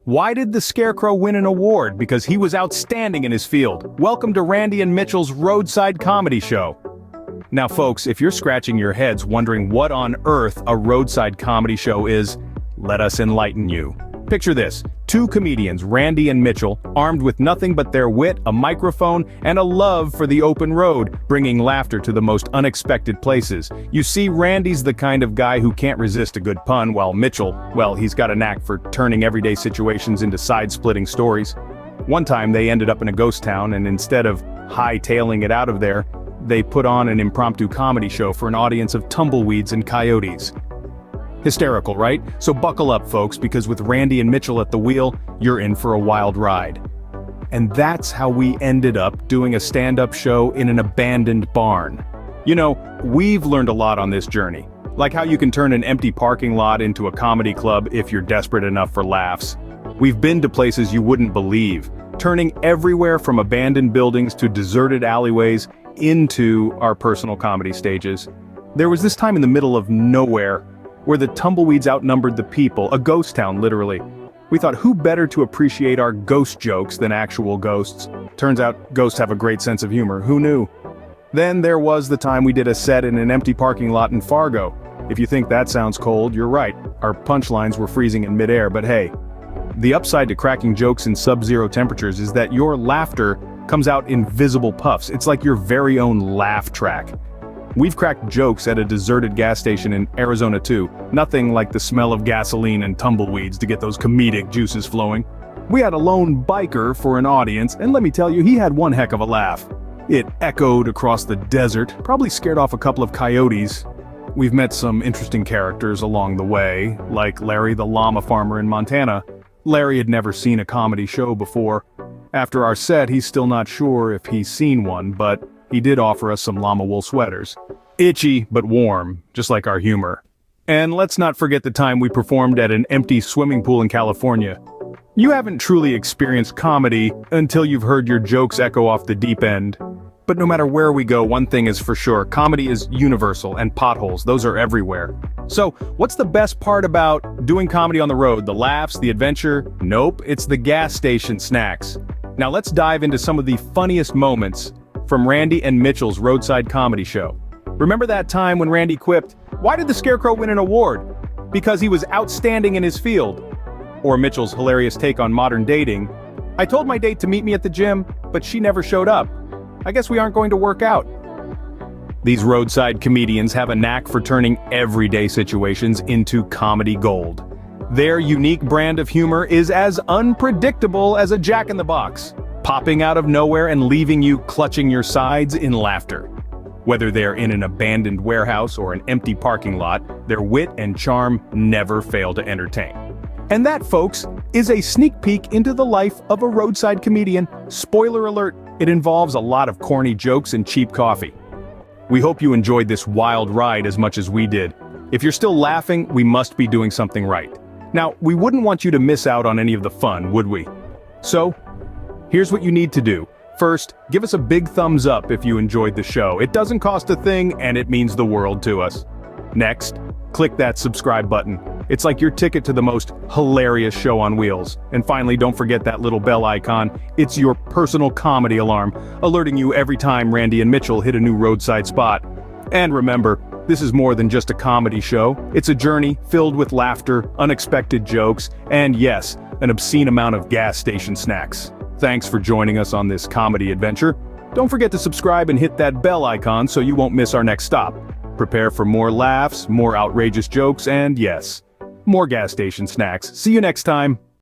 Why did the Scarecrow win an award? Because he was outstanding in his field. Welcome to Randy and Mitchell's Roadside Comedy Show. Now folks, if you're scratching your heads wondering what on earth a roadside comedy show is, let us enlighten you. Picture this, two comedians, Randy and Mitchell, armed with nothing but their wit, a microphone, and a love for the open road, bringing laughter to the most unexpected places. You see, Randy's the kind of guy who can't resist a good pun, while Mitchell, well, he's got a knack for turning everyday situations into side-splitting stories. One time they ended up in a ghost town, and instead of high-tailing it out of there, they put on an impromptu comedy show for an audience of tumbleweeds and coyotes. Hysterical, right? So buckle up, folks, because with Randy and Mitchell at the wheel, you're in for a wild ride. And that's how we ended up doing a stand-up show in an abandoned barn. You know, we've learned a lot on this journey. Like how you can turn an empty parking lot into a comedy club if you're desperate enough for laughs. We've been to places you wouldn't believe, turning everywhere from abandoned buildings to deserted alleyways into our personal comedy stages. There was this time in the middle of nowhere where the tumbleweeds outnumbered the people, a ghost town literally. We thought, who better to appreciate our ghost jokes than actual ghosts? Turns out ghosts have a great sense of humor, who knew? Then there was the time we did a set in an empty parking lot in Fargo. If you think that sounds cold, you're right. Our punchlines were freezing in midair, but hey, the upside to cracking jokes in sub-zero temperatures is that your laughter comes out in visible puffs. It's like your very own laugh track. We've cracked jokes at a deserted gas station in Arizona too. Nothing like the smell of gasoline and tumbleweeds to get those comedic juices flowing. We had a lone biker for an audience, and let me tell you, he had one heck of a laugh. It echoed across the desert, probably scared off a couple of coyotes. We've met some interesting characters along the way, like Larry the llama farmer in Montana. Larry had never seen a comedy show before. After our set, he's still not sure if he's seen one, but he did offer us some llama wool sweaters. Itchy, but warm, just like our humor. And let's not forget the time we performed at an empty swimming pool in California. You haven't truly experienced comedy until you've heard your jokes echo off the deep end. But no matter where we go, one thing is for sure, comedy is universal, and potholes, those are everywhere. So, what's the best part about doing comedy on the road? The laughs, the adventure? Nope, it's the gas station snacks. Now let's dive into some of the funniest moments from Randy and Mitchell's Roadside Comedy Show. Remember that time when Randy quipped, "Why did the Scarecrow win an award? Because he was outstanding in his field." Or Mitchell's hilarious take on modern dating, "I told my date to meet me at the gym, but she never showed up. I guess we aren't going to work out." These roadside comedians have a knack for turning everyday situations into comedy gold. Their unique brand of humor is as unpredictable as a jack-in-the-box, popping out of nowhere and leaving you clutching your sides in laughter. Whether they're in an abandoned warehouse or an empty parking lot, their wit and charm never fail to entertain. And that, folks, is a sneak peek into the life of a roadside comedian. Spoiler alert, it involves a lot of corny jokes and cheap coffee. We hope you enjoyed this wild ride as much as we did. If you're still laughing, we must be doing something right. Now, we wouldn't want you to miss out on any of the fun, would we? So, here's what you need to do. First, give us a big thumbs up if you enjoyed the show. It doesn't cost a thing, and it means the world to us. Next, click that subscribe button. It's like your ticket to the most hilarious show on wheels. And finally, don't forget that little bell icon. It's your personal comedy alarm, alerting you every time Randy and Mitchell hit a new roadside spot. And remember, this is more than just a comedy show. It's a journey filled with laughter, unexpected jokes, and yes, an obscene amount of gas station snacks. Thanks for joining us on this comedy adventure. Don't forget to subscribe and hit that bell icon so you won't miss our next stop. Prepare for more laughs, more outrageous jokes, and yes, more gas station snacks. See you next time.